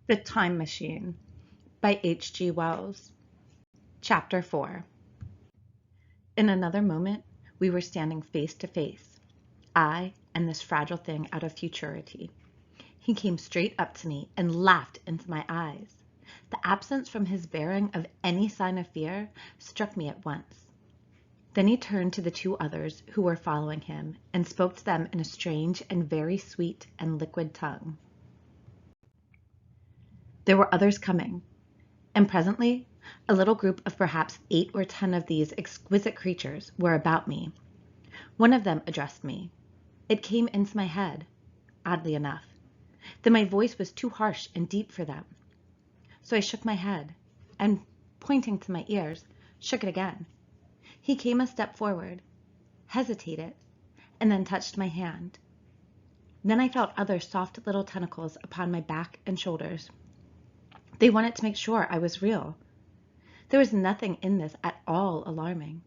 The Time Machine by H.G. Wells. Chapter 4. In another moment, we were standing face to face, I and this fragile thing out of futurity. He came straight up to me and laughed into my eyes. The absence from his bearing of any sign of fear struck me at once. Then he turned to the two others who were following him and spoke to them in a strange and very sweet and liquid tongue. There were others coming, and presently a little group of perhaps 8 or 10 of these exquisite creatures were about me. One of them addressed me. It came into my head, oddly enough, that my voice was too harsh and deep for them. So I shook my head, and, pointing to my ears, shook it again. He came a step forward, hesitated, and then touched my hand. Then I felt other soft little tentacles upon my back and shoulders. They wanted to make sure I was real. There was nothing in this at all alarming.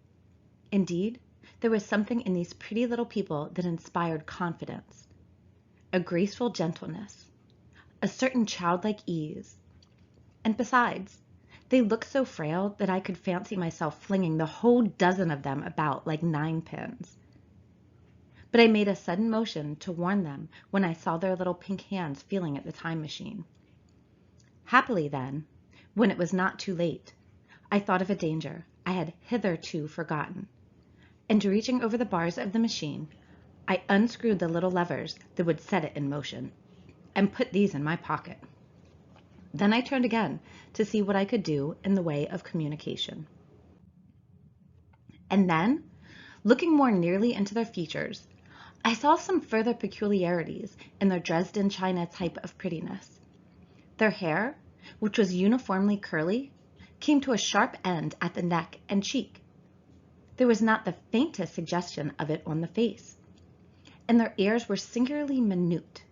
Indeed, there was something in these pretty little people that inspired confidence, a graceful gentleness, a certain childlike ease. And besides, they looked so frail that I could fancy myself flinging the whole dozen of them about like 9-pins. But I made a sudden motion to warn them when I saw their little pink hands feeling at the time machine. Happily then, when it was not too late, I thought of a danger I had hitherto forgotten, and reaching over the bars of the machine, I unscrewed the little levers that would set it in motion, and put these in my pocket. Then I turned again to see what I could do in the way of communication. And then, looking more nearly into their features, I saw some further peculiarities in their Dresden china type of prettiness. Their hair, which was uniformly curly, came to a sharp end at the neck and cheek. There was not the faintest suggestion of it on the face. And their ears were singularly minute.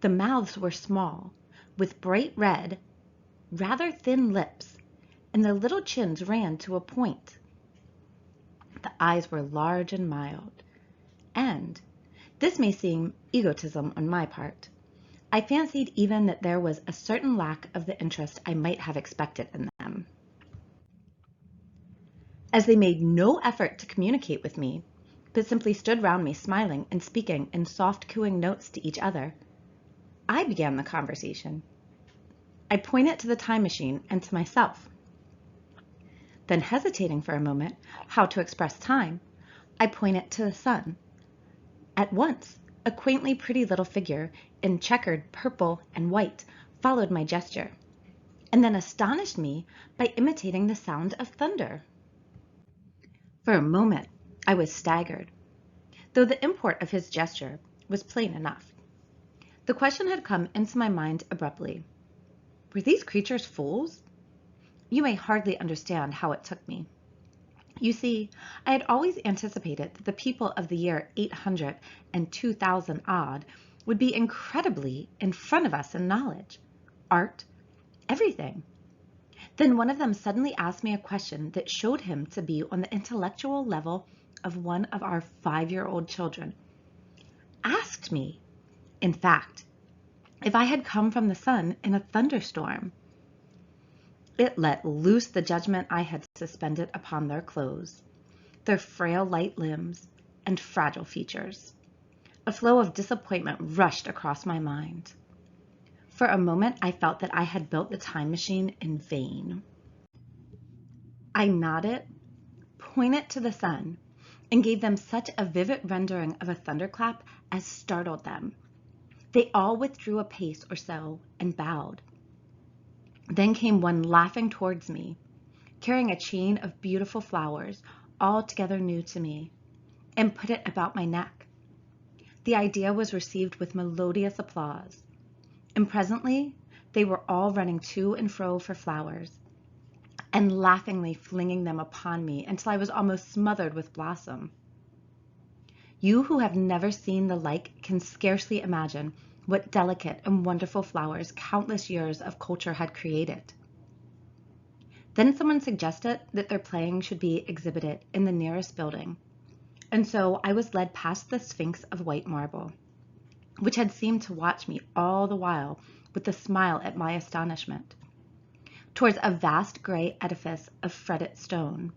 The mouths were small, with bright red, rather thin lips, and their little chins ran to a point. The eyes were large and mild, and, this may seem egotism on my part, I fancied even that there was a certain lack of the interest I might have expected in them. As they made no effort to communicate with me, but simply stood round me smiling and speaking in soft cooing notes to each other, I began the conversation. I pointed to the time machine and to myself. Then, hesitating for a moment how to express time, I pointed to the sun. At once, a quaintly pretty little figure in checkered purple and white followed my gesture, and then astonished me by imitating the sound of thunder. For a moment, I was staggered, though the import of his gesture was plain enough. The question had come into my mind abruptly. Were these creatures fools? You may hardly understand how it took me. You see, I had always anticipated that the people of the year 800 and 2000 odd would be incredibly in front of us in knowledge, art, everything. Then one of them suddenly asked me a question that showed him to be on the intellectual level of one of our 5-year-old children. Asked me, in fact, if I had come from the sun in a thunderstorm. It let loose the judgment I had suspended upon their clothes, their frail light limbs, and fragile features. A flow of disappointment rushed across my mind. For a moment I felt that I had built the time machine in vain. I nodded, pointed to the sun, and gave them such a vivid rendering of a thunderclap as startled them. They all withdrew a pace or so and bowed. Then came one laughing towards me, carrying a chain of beautiful flowers, altogether new to me, and put it about my neck. The idea was received with melodious applause, and presently they were all running to and fro for flowers, and laughingly flinging them upon me until I was almost smothered with blossom. You who have never seen the like can scarcely imagine what delicate and wonderful flowers countless years of culture had created. Then someone suggested that their playing should be exhibited in the nearest building, and so I was led past the Sphinx of white marble, which had seemed to watch me all the while with a smile at my astonishment, towards a vast gray edifice of fretted stone.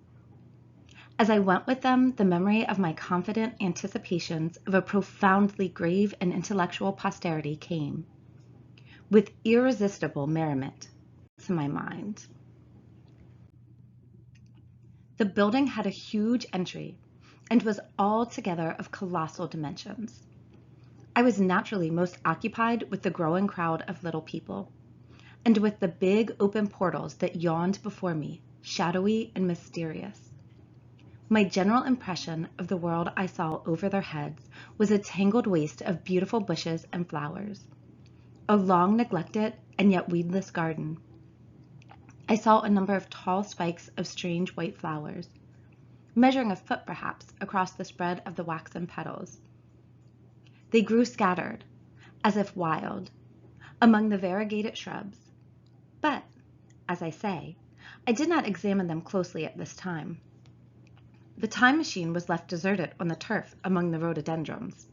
As I went with them, the memory of my confident anticipations of a profoundly grave and intellectual posterity came, with irresistible merriment, to my mind. The building had a huge entry and was altogether of colossal dimensions. I was naturally most occupied with the growing crowd of little people, and with the big open portals that yawned before me, shadowy and mysterious. My general impression of the world I saw over their heads was a tangled waste of beautiful bushes and flowers, a long neglected and yet weedless garden. I saw a number of tall spikes of strange white flowers, measuring a foot perhaps across the spread of the waxen petals. They grew scattered, as if wild, among the variegated shrubs, but, as I say, I did not examine them closely at this time. The time machine was left deserted on the turf among the rhododendrons.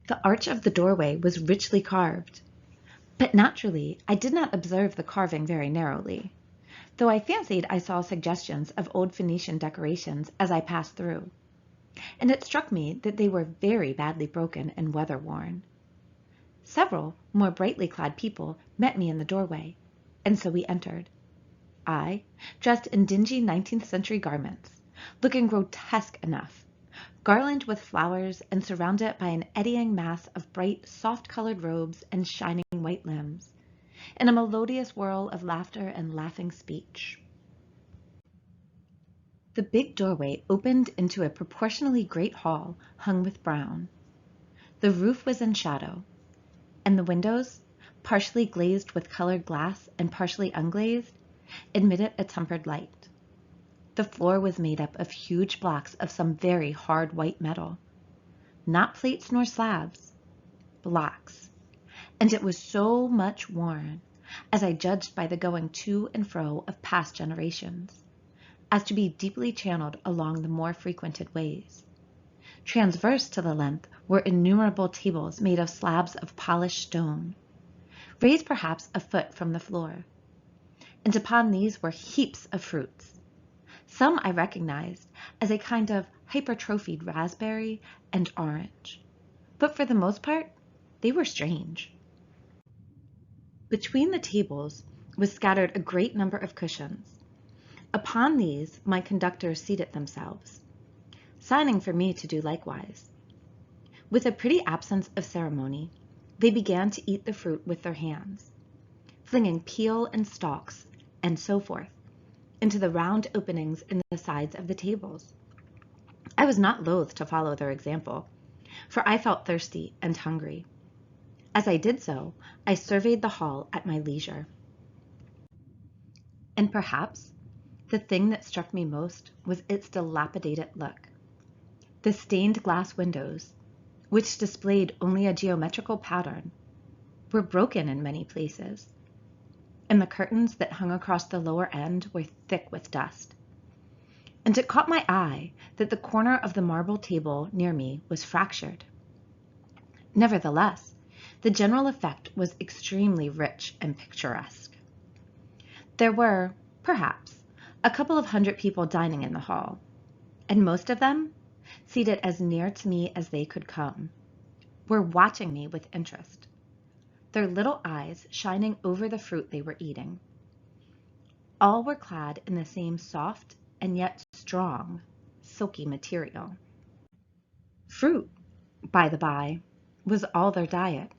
The arch of the doorway was richly carved, but naturally I did not observe the carving very narrowly, though I fancied I saw suggestions of old Phoenician decorations as I passed through, and it struck me that they were very badly broken and weather-worn. Several more brightly clad people met me in the doorway, and so we entered. I, dressed in dingy 19th century garments, looking grotesque enough, garlanded with flowers and surrounded by an eddying mass of bright, soft-colored robes and shining white limbs, in a melodious whirl of laughter and laughing speech. The big doorway opened into a proportionally great hall hung with brown. The roof was in shadow, and the windows, partially glazed with colored glass and partially unglazed, admitted a tempered light. The floor was made up of huge blocks of some very hard white metal, not plates nor slabs, blocks, and it was so much worn, as I judged by the going to and fro of past generations, as to be deeply channeled along the more frequented ways. Transverse to the length were innumerable tables made of slabs of polished stone, raised perhaps a foot from the floor, and upon these were heaps of fruits. Some I recognized as a kind of hypertrophied raspberry and orange, but for the most part, they were strange. Between the tables was scattered a great number of cushions. Upon these my conductors seated themselves, signing for me to do likewise. With a pretty absence of ceremony, they began to eat the fruit with their hands, flinging peel and stalks, and so forth, into the round openings in the sides of the tables. I was not loath to follow their example, for I felt thirsty and hungry. As I did so, I surveyed the hall at my leisure. And perhaps the thing that struck me most was its dilapidated look. The stained glass windows, which displayed only a geometrical pattern, were broken in many places, and the curtains that hung across the lower end were thick with dust. And it caught my eye that the corner of the marble table near me was fractured. Nevertheless, the general effect was extremely rich and picturesque. There were, perhaps, a couple of hundred people dining in the hall, and most of them, seated as near to me as they could come, were watching me with interest, their little eyes shining over the fruit they were eating. All were clad in the same soft and yet strong, silky material. Fruit, by the by, was all their diet.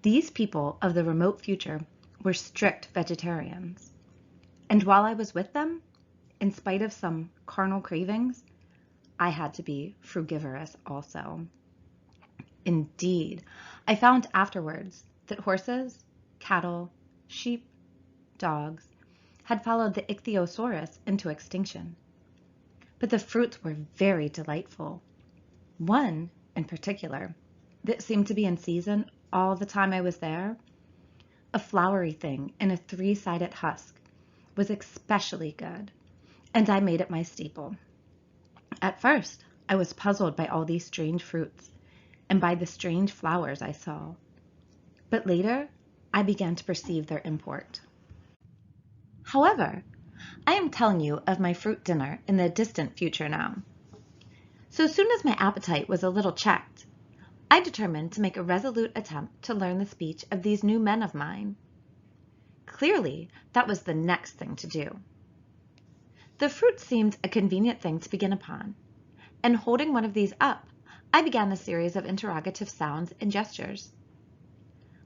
These people of the remote future were strict vegetarians, and while I was with them, in spite of some carnal cravings, I had to be frugivorous also. Indeed, I found afterwards that horses, cattle, sheep, dogs had followed the ichthyosaurus into extinction. But the fruits were very delightful. One, in particular, that seemed to be in season all the time I was there, a flowery thing in a 3-sided husk, was especially good, and I made it my staple. At first, I was puzzled by all these strange fruits, and by the strange flowers I saw. but later I began to perceive their import. However, I am telling you of my fruit dinner in the distant future now. So soon as my appetite was a little checked, I determined to make a resolute attempt to learn the speech of these new men of mine. Clearly, that was the next thing to do. The fruit seemed a convenient thing to begin upon, and holding one of these up, I began a series of interrogative sounds and gestures.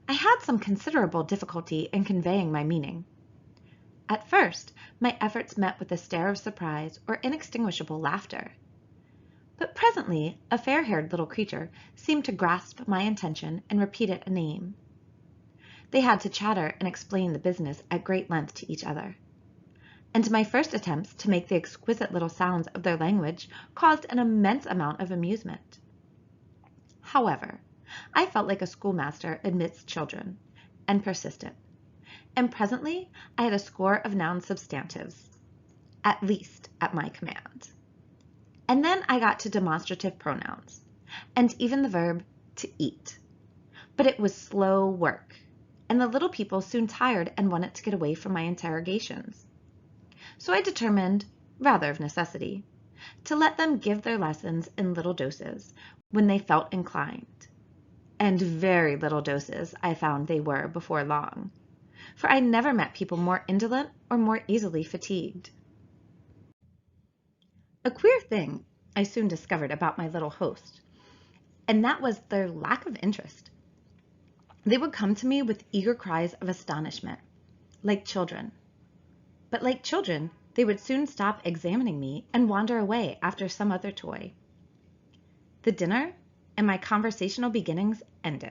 I had some considerable difficulty in conveying my meaning. At first, my efforts met with a stare of surprise or inextinguishable laughter. But presently, a fair-haired little creature seemed to grasp my intention and repeated a name. They had to chatter and explain the business at great length to each other. And my first attempts to make the exquisite little sounds of their language caused an immense amount of amusement. However, I felt like a schoolmaster amidst children, and persistent, and presently I had a score of noun substantives, at least at my command. And then I got to demonstrative pronouns, and even the verb to eat. But it was slow work, and the little people soon tired and wanted to get away from my interrogations. So I determined, rather of necessity, to let them give their lessons in little doses when they felt inclined. And very little doses I found they were before long, for I never met people more indolent or more easily fatigued. A queer thing I soon discovered about my little host, and that was their lack of interest. They would come to me with eager cries of astonishment, like children. But like children, they would soon stop examining me and wander away after some other toy. The dinner and my conversational beginnings ended.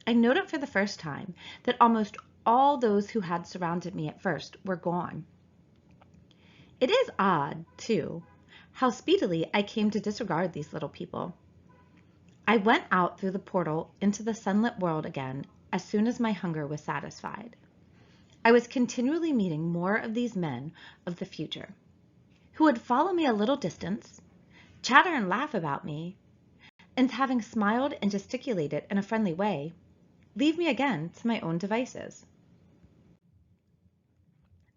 I noted for the first time that almost all those who had surrounded me at first were gone. It is odd, too, how speedily I came to disregard these little people. I went out through the portal into the sunlit world again as soon as my hunger was satisfied. I was continually meeting more of these men of the future, who would follow me a little distance, chatter and laugh about me, and having smiled and gesticulated in a friendly way, leave me again to my own devices.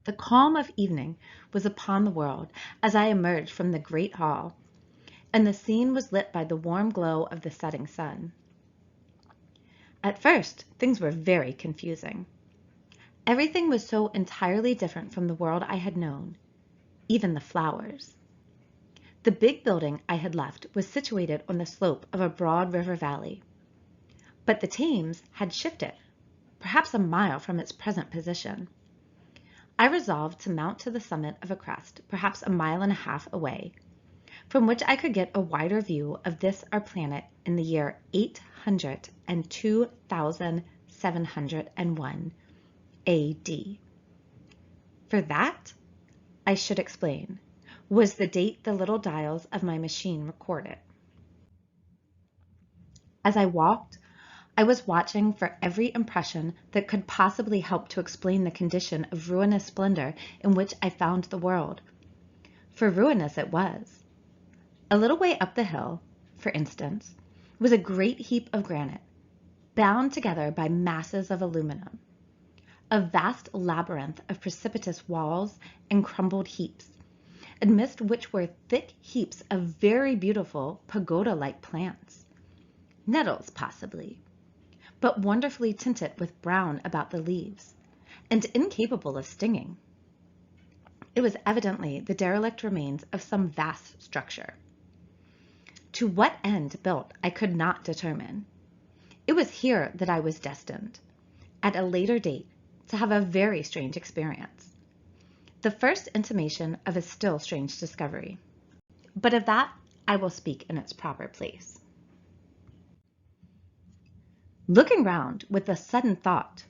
The calm of evening was upon the world as I emerged from the great hall, and the scene was lit by the warm glow of the setting sun. At first, things were very confusing. Everything was so entirely different from the world I had known, even the flowers. The big building I had left was situated on the slope of a broad river valley, but the Thames had shifted, perhaps a mile from its present position. I resolved to mount to the summit of a crest, perhaps a mile and a half away, from which I could get a wider view of this our planet in the year 802,701 A.D. For that, I should explain, was the date the little dials of my machine recorded. As I walked, I was watching for every impression that could possibly help to explain the condition of ruinous splendor in which I found the world. For ruinous it was. A little way up the hill, for instance, was a great heap of granite, bound together by masses of aluminum. A vast labyrinth of precipitous walls and crumbled heaps, amidst which were thick heaps of very beautiful pagoda-like plants. Nettles, possibly, but wonderfully tinted with brown about the leaves, and incapable of stinging. It was evidently the derelict remains of some vast structure. To what end built I could not determine. It was here that I was destined, at a later date, to have a very strange experience, the first intimation of a still strange discovery. But of that I will speak in its proper place. Looking round with a sudden thought,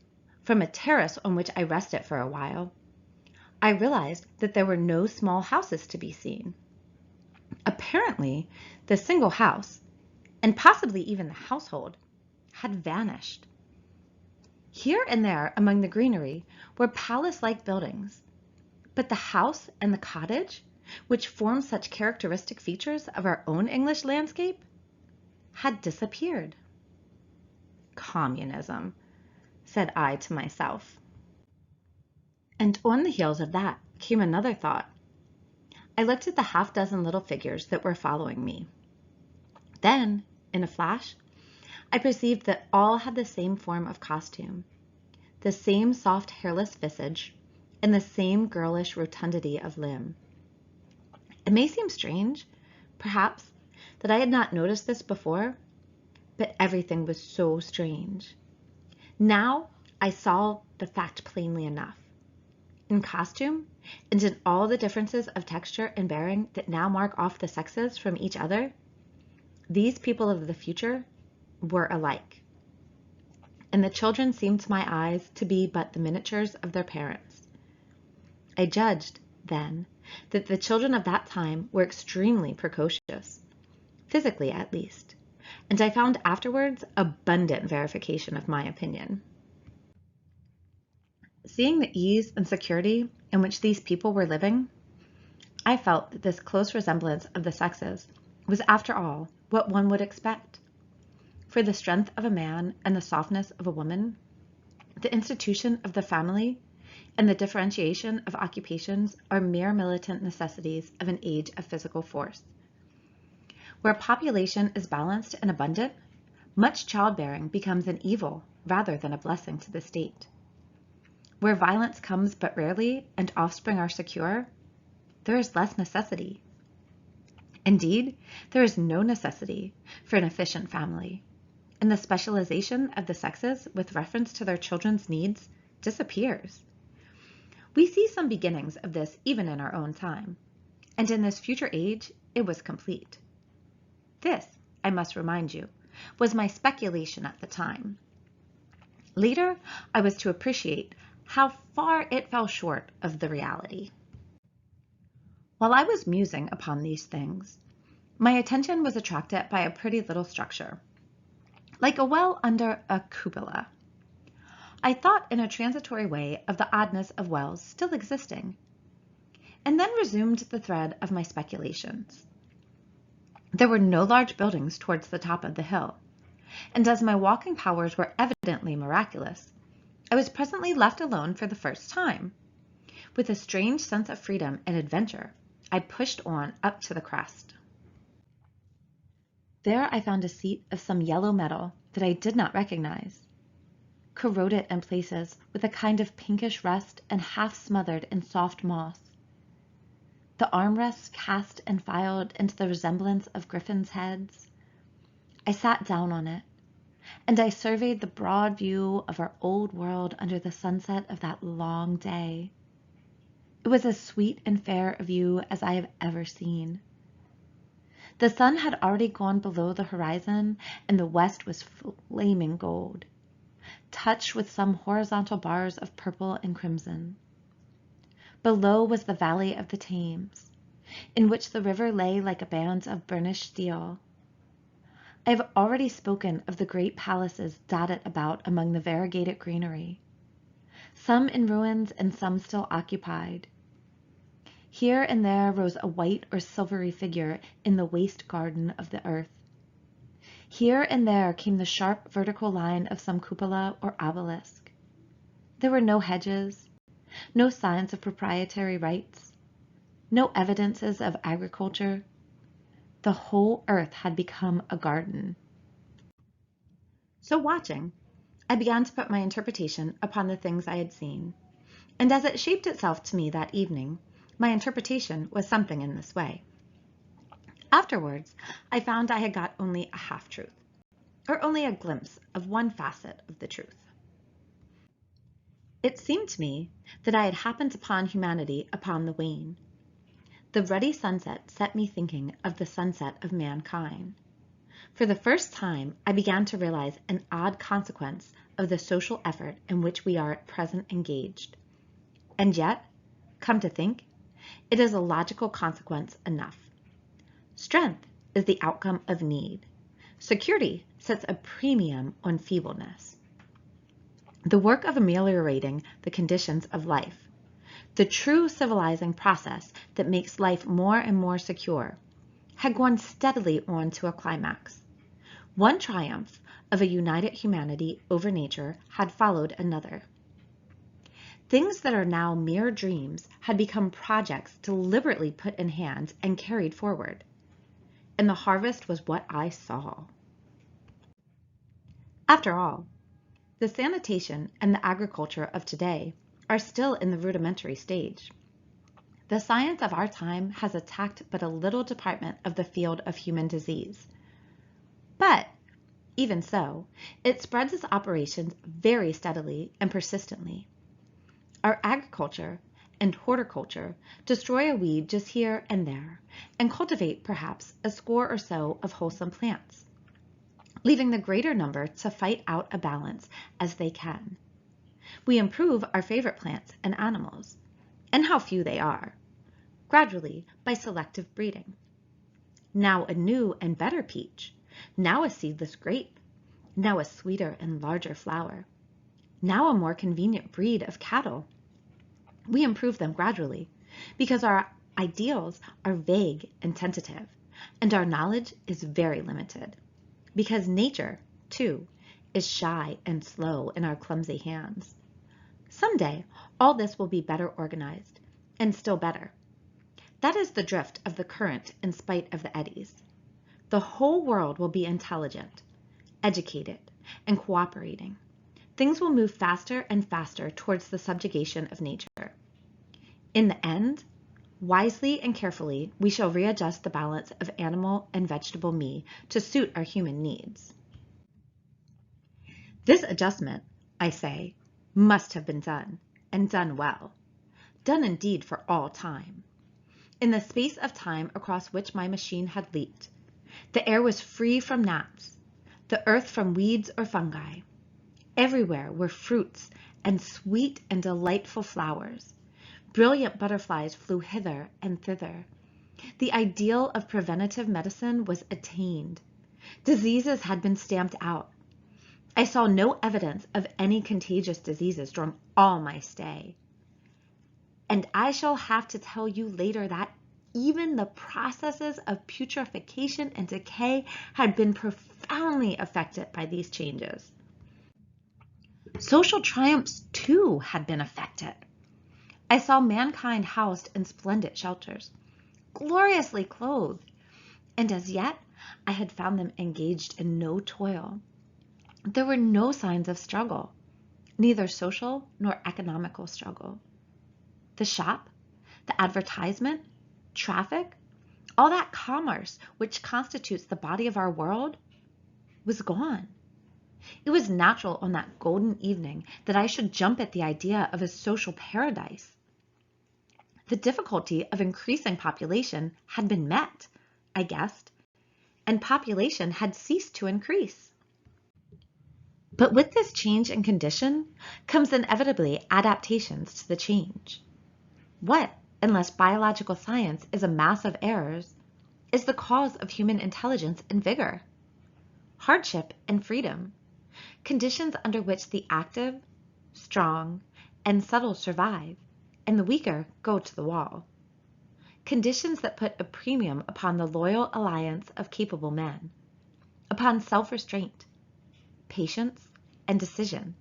from a terrace on which I rested for a while, I realized that there were no small houses to be seen. Apparently, the single house, and possibly even the household, had vanished. Here and there among the greenery were palace-like buildings, but the house and the cottage, which form such characteristic features of our own English landscape, had disappeared. Communism. said I to myself. And on the heels of that came another thought. I looked at the half-dozen little figures that were following me. Then, in a flash, I perceived that all had the same form of costume, the same soft hairless visage, and the same girlish rotundity of limb. It may seem strange, perhaps, that I had not noticed this before, but everything was so strange. Now I saw the fact plainly enough. In costume, and in all the differences of texture and bearing that now mark off the sexes from each other, these people of the future were alike. And the children seemed to my eyes to be but the miniatures of their parents. I judged, then, that the children of that time were extremely precocious, physically at least, and I found afterwards abundant verification of my opinion. Seeing the ease and security in which these people were living, I felt that this close resemblance of the sexes was, after all, what one would expect. For the strength of a man and the softness of a woman, the institution of the family and the differentiation of occupations are mere militant necessities of an age of physical force. Where population is balanced and abundant, much childbearing becomes an evil rather than a blessing to the state. Where violence comes but rarely and offspring are secure, there is less necessity. Indeed, there is no necessity for an efficient family, and the specialization of the sexes with reference to their children's needs disappears. We see some beginnings of this even in our own time, and in this future age it was complete. This, I must remind you, was my speculation at the time. Later, I was to appreciate how far it fell short of the reality. While I was musing upon these things, my attention was attracted by a pretty little structure, like a well under a cupola. I thought in a transitory way of the oddness of wells still existing, and then resumed the thread of my speculations. There were no large buildings towards the top of the hill, and as my walking powers were evidently miraculous, I was presently left alone for the first time. With a strange sense of freedom and adventure, I pushed on up to the crest. There I found a seat of some yellow metal that I did not recognize, corroded in places with a kind of pinkish rust and half smothered in soft moss. The armrests cast and filed into the resemblance of griffins' heads. I sat down on it, and I surveyed the broad view of our old world under the sunset of that long day. It was as sweet and fair a view as I have ever seen. The sun had already gone below the horizon, and the west was flaming gold, touched with some horizontal bars of purple and crimson. Below was the valley of the Thames, in which the river lay like a band of burnished steel. I have already spoken of the great palaces dotted about among the variegated greenery, some in ruins and some still occupied. Here and there rose a white or silvery figure in the waste garden of the earth. Here and there came the sharp vertical line of some cupola or obelisk. There were no hedges, no signs of proprietary rights, no evidences of agriculture. The whole earth had become a garden. So watching, I began to put my interpretation upon the things I had seen, and as it shaped itself to me that evening, my interpretation was something in this way. Afterwards, I found I had got only a half-truth, or only a glimpse of one facet of the truth. It seemed to me that I had happened upon humanity upon the wane. The ruddy sunset set me thinking of the sunset of mankind. For the first time, I began to realize an odd consequence of the social effort in which we are at present engaged. And yet, come to think, it is a logical consequence enough. Strength is the outcome of need. Security sets a premium on feebleness. The work of ameliorating the conditions of life, the true civilizing process that makes life more and more secure, had gone steadily on to a climax. One triumph of a united humanity over nature had followed another. Things that are now mere dreams had become projects deliberately put in hands and carried forward. And the harvest was what I saw. After all, the sanitation and the agriculture of today are still in the rudimentary stage. The science of our time has attacked but a little department of the field of human disease. But, even so, it spreads its operations very steadily and persistently. Our agriculture and horticulture destroy a weed just here and there, and cultivate perhaps a score or so of wholesome plants, leaving the greater number to fight out a balance as they can. We improve our favorite plants and animals, and how few they are, gradually by selective breeding. Now a new and better peach, now a seedless grape, now a sweeter and larger flower, now a more convenient breed of cattle. We improve them gradually because our ideals are vague and tentative, and our knowledge is very limited. Because nature, too, is shy and slow in our clumsy hands. Someday, all this will be better organized, and still better. That is the drift of the current in spite of the eddies. The whole world will be intelligent, educated, and cooperating. Things will move faster and faster towards the subjugation of nature. In the end, wisely and carefully, we shall readjust the balance of animal and vegetable me to suit our human needs. This adjustment, I say, must have been done, and done well. Done indeed for all time. In the space of time across which my machine had leaped, the air was free from gnats, the earth from weeds or fungi. Everywhere were fruits and sweet and delightful flowers. Brilliant butterflies flew hither and thither. The ideal of preventative medicine was attained. Diseases had been stamped out. I saw no evidence of any contagious diseases during all my stay. And I shall have to tell you later that even the processes of putrefaction and decay had been profoundly affected by these changes. Social triumphs, too, had been affected. I saw mankind housed in splendid shelters, gloriously clothed, and as yet I had found them engaged in no toil. There were no signs of struggle, neither social nor economical struggle. The shop, the advertisement, traffic, all that commerce which constitutes the body of our world was gone. It was natural on that golden evening that I should jump at the idea of a social paradise. The difficulty of increasing population had been met, I guessed, and population had ceased to increase. But with this change in condition comes inevitably adaptations to the change. What, unless biological science is a mass of errors, is the cause of human intelligence and vigor? Hardship and freedom, conditions under which the active, strong, and subtle survive, and the weaker go to the wall. Conditions that put a premium upon the loyal alliance of capable men, upon self-restraint, patience, and decision,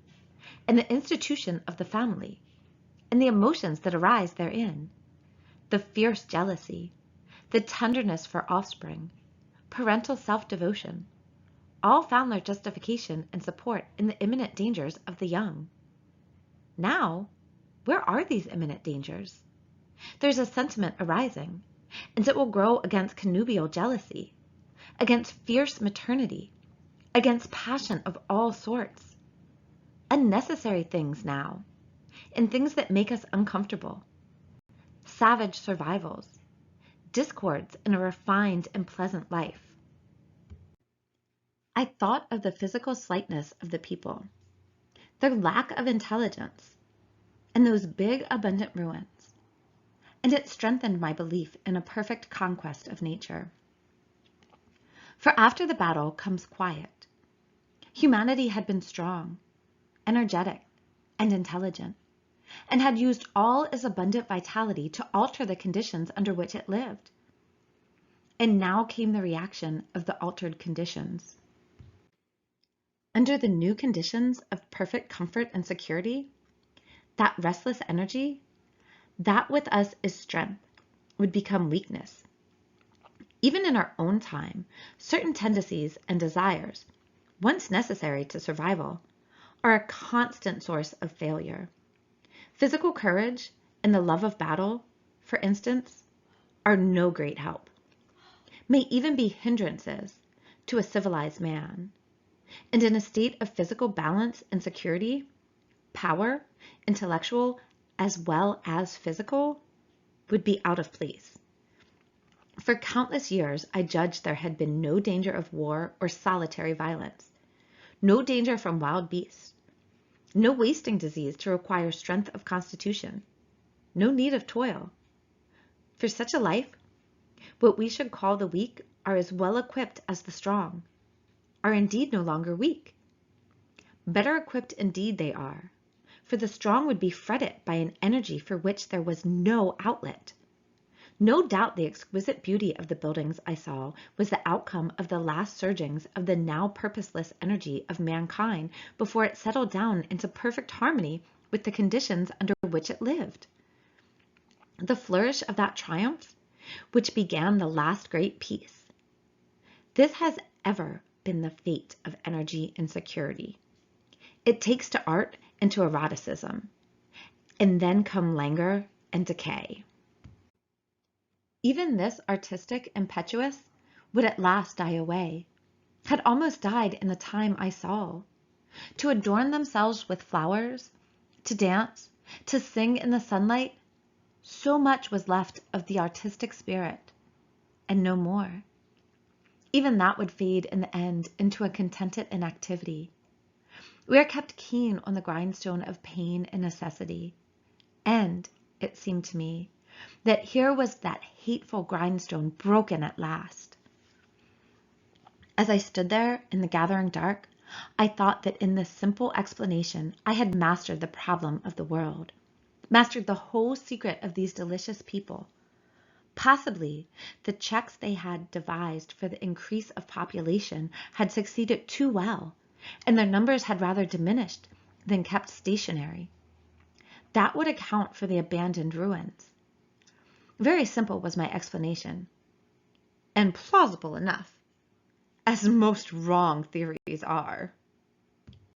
and the institution of the family, and the emotions that arise therein, the fierce jealousy, the tenderness for offspring, parental self-devotion, all found their justification and support in the imminent dangers of the young. Now, where are these imminent dangers? There's a sentiment arising, and it will grow against connubial jealousy, against fierce maternity, against passion of all sorts. Unnecessary things now, and things that make us uncomfortable. Savage survivals, discords in a refined and pleasant life. I thought of the physical slightness of the people, their lack of intelligence, and those big, abundant ruins, and it strengthened my belief in a perfect conquest of nature. For after the battle comes quiet. Humanity had been strong, energetic, and intelligent, and had used all its abundant vitality to alter the conditions under which it lived. And now came the reaction of the altered conditions. Under the new conditions of perfect comfort and security, that restless energy, that with us is strength, would become weakness. Even in our own time, certain tendencies and desires, once necessary to survival, are a constant source of failure. Physical courage and the love of battle, for instance, are no great help, may even be hindrances to a civilized man. And in a state of physical balance and security, power, intellectual as well as physical, would be out of place. For countless years, I judged there had been no danger of war or solitary violence, no danger from wild beasts, no wasting disease to require strength of constitution, no need of toil. For such a life, what we should call the weak are as well equipped as the strong, are indeed no longer weak. Better equipped indeed they are, for the strong would be fretted by an energy for which there was no outlet. No doubt the exquisite beauty of the buildings I saw was the outcome of the last surgings of the now purposeless energy of mankind before it settled down into perfect harmony with the conditions under which it lived. The flourish of that triumph, which began the last great peace. This has ever been the fate of energy and security. It takes to art and to eroticism, and then come languor and decay. Even this artistic impetus would at last die away, had almost died in the time I saw. To adorn themselves with flowers, to dance, to sing in the sunlight, so much was left of the artistic spirit, and no more. Even that would fade in the end into a contented inactivity. We are kept keen on the grindstone of pain and necessity, and, it seemed to me, that here was that hateful grindstone broken at last. As I stood there in the gathering dark, I thought that in this simple explanation I had mastered the problem of the world, mastered the whole secret of these delicious people. Possibly the checks they had devised for the increase of population had succeeded too well, and their numbers had rather diminished than kept stationary. That would account for the abandoned ruins. Very simple was my explanation, and plausible enough, as most wrong theories are.